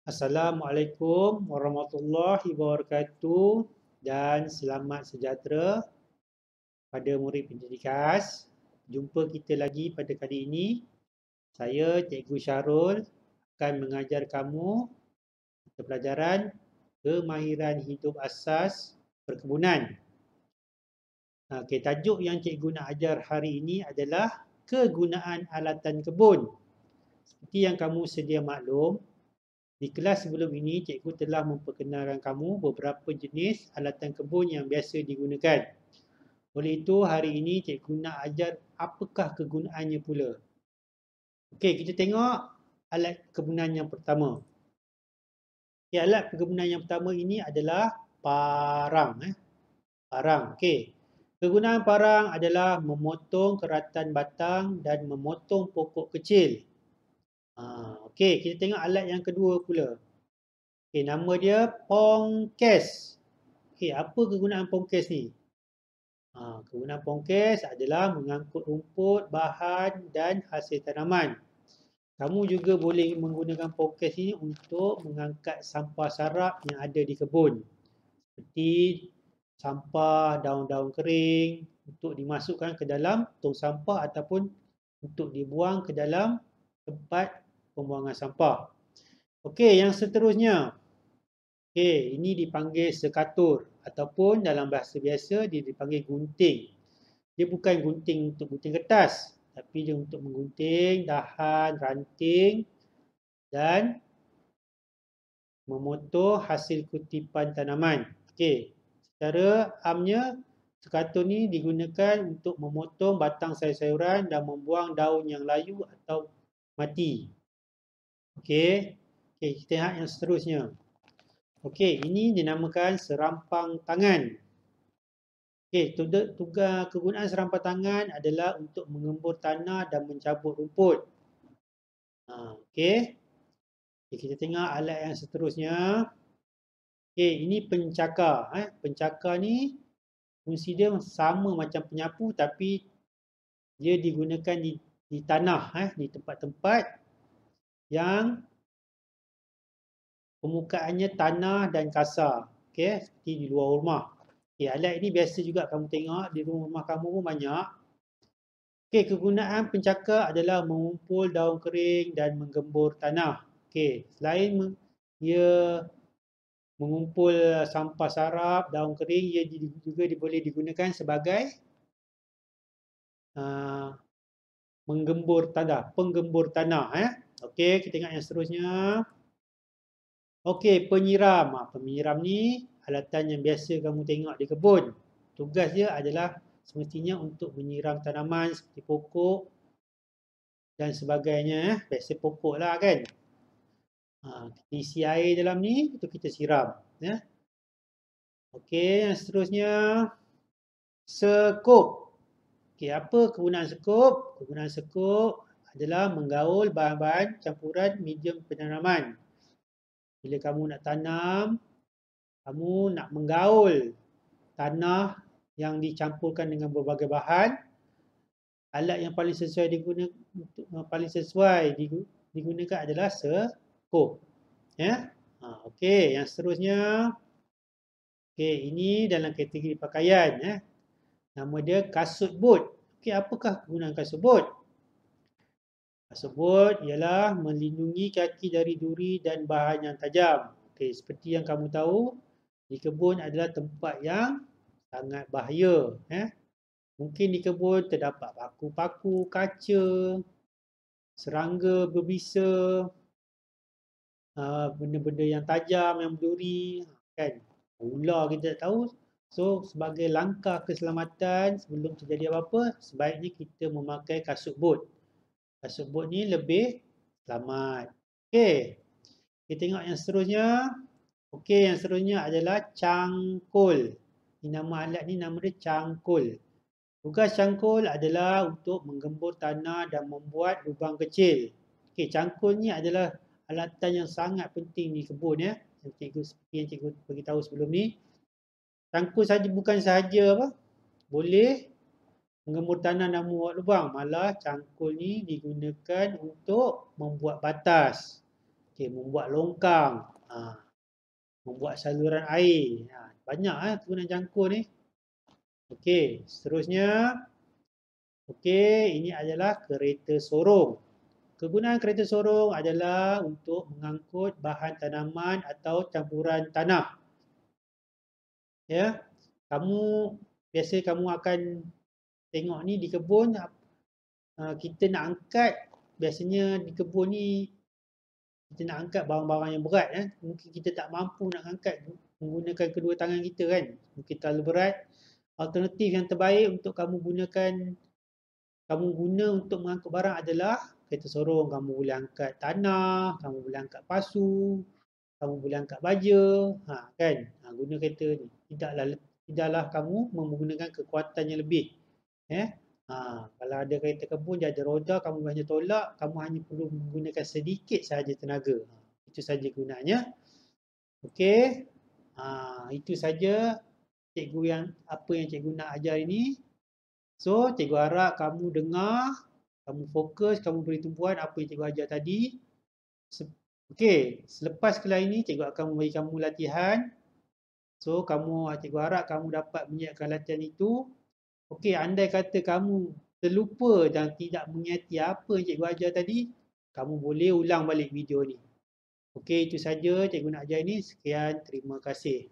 Assalamualaikum warahmatullahi wabarakatuh dan selamat sejahtera pada murid pendidikan. Jumpa kita lagi pada kali ini. Saya Cikgu Syarul akan mengajar kamu mata pelajaran Kemahiran Hidup Asas Perkebunan. Okey, tajuk yang cikgu nak ajar hari ini adalah kegunaan alatan kebun. Seperti yang kamu sedia maklum, di kelas sebelum ini, cikgu telah memperkenalkan kamu beberapa jenis alatan kebun yang biasa digunakan. Oleh itu, hari ini cikgu nak ajar apakah kegunaannya pula. Okey, kita tengok alat kebunan yang pertama. Okay, alat kebunan yang pertama ini adalah parang. Parang, okey. Kegunaan parang adalah memotong keratan batang dan memotong pokok kecil. Okey, kita tengok alat yang kedua pula. Okey, nama dia pongkes. Okey, apa kegunaan pongkes ni? Kegunaan pongkes adalah mengangkut rumput, bahan dan hasil tanaman. Kamu juga boleh menggunakan pongkes ini untuk mengangkat sampah sarap yang ada di kebun. Seperti sampah daun-daun kering untuk dimasukkan ke dalam tong sampah ataupun untuk dibuang ke dalam tempat pembuangan sampah. Okey, yang seterusnya. Okey, ini dipanggil sekatur ataupun dalam bahasa biasa dia dipanggil gunting. Dia bukan gunting untuk gunting kertas, tapi dia untuk menggunting dahan, ranting dan memotong hasil kutipan tanaman. Okey, secara amnya sekatur ni digunakan untuk memotong batang sayur-sayuran dan membuang daun yang layu atau mati. Okey, kita lihat yang seterusnya. Okey, ini dinamakan serampang tangan. Okey, tugas kegunaan serampang tangan adalah untuk mengembur tanah dan mencabut rumput. Okey. Kita tengok alat yang seterusnya. Okey, ini pencakar. Pencakar ni fungsi dia sama macam penyapu tapi dia digunakan di tanah, di tempat-tempat yang permukaannya tanah dan kasar. Okey, seperti di luar rumah. Okey, alat ini biasa juga kamu tengok di rumah kamu pun banyak. Okey, kegunaan pencakar adalah mengumpul daun kering dan menggembur tanah. Okey, selain ia mengumpul sampah sarap, daun kering, ia juga boleh digunakan sebagai menggembur tanah, penggembur tanah. Okey, kita tengok yang seterusnya. Okey, penyiram. Penyiram ni alatan yang biasa kamu tengok di kebun. Tugas dia adalah semestinya untuk menyiram tanaman seperti pokok dan sebagainya. Biasa pokok lah kan. Kita isi air dalam ni, itu kita siram. Okey, yang seterusnya. Sekup. Okey, apa kegunaan sekup? Kegunaan sekup adalah menggaul bahan-bahan campuran medium penanaman. Bila kamu nak tanam, kamu nak menggaul tanah yang dicampurkan dengan berbagai bahan. Alat yang paling sesuai digunakan adalah sekup. Okey, yang seterusnya. Okey, ini dalam kategori pakaian. Nama dia kasut bot. Okey, apakah kegunaan kasut bot? Kasut bot ialah melindungi kaki dari duri dan bahan yang tajam. Okey, seperti yang kamu tahu, di kebun adalah tempat yang sangat bahaya. Mungkin di kebun terdapat paku-paku, kaca, serangga berbisa, benda-benda yang tajam, yang berduri, kan? Ular kita tak tahu. So, sebagai langkah keselamatan sebelum terjadi apa-apa, sebaiknya kita memakai kasut bot. Kasut bot ni lebih selamat. Okey. Kita tengok yang seterusnya. Okey, yang seterusnya adalah cangkul. Ini nama alat ni nama dia cangkul. Tugas cangkul adalah untuk menggembur tanah dan membuat lubang kecil. Okey, cangkul ni adalah alatan yang sangat penting di kebun seperti yang cikgu beritahu sebelum ni. Cangkul bukan sahaja boleh menggembur tanah dan membuat lubang. Malah cangkul ni digunakan untuk membuat batas. Okey, membuat longkang. Membuat saluran air. Banyak kegunaan jangkau ni. Okey, seterusnya. Okey, ini adalah kereta sorong. Kegunaan kereta sorong adalah untuk mengangkut bahan tanaman atau campuran tanah. Ya, biasa kamu akan tengok ni di kebun, kita nak angkat, biasanya di kebun ni kita nak angkat barang-barang yang berat. Mungkin kita tak mampu nak angkat menggunakan kedua tangan kita kan. Mungkin terlalu berat. Alternatif yang terbaik untuk kamu guna untuk mengangkut barang adalah kereta sorong. Kamu boleh angkat tanah, kamu boleh angkat pasu, kamu boleh angkat baja, kan? Guna kereta ni. Tidaklah kamu menggunakan kekuatan yang lebih. Kalau ada kereta kebun, dia ada roda, kamu hanya tolak, kamu hanya perlu menggunakan sedikit sahaja tenaga. Itu saja gunanya. Okey. Itu saja apa yang cikgu nak ajar ini. So, cikgu harap kamu dengar, kamu fokus, kamu beri tumpuan apa yang cikgu ajar tadi. Okey, selepas kelas ini cikgu akan memberi kamu latihan. So, cikgu harap kamu dapat menyiapkan latihan itu. Okey, andai kata kamu terlupa dan tidak mengingati apa yang cikgu ajar tadi, kamu boleh ulang balik video ni. Okey, itu saja cikgu nak ajar ini. Sekian, terima kasih.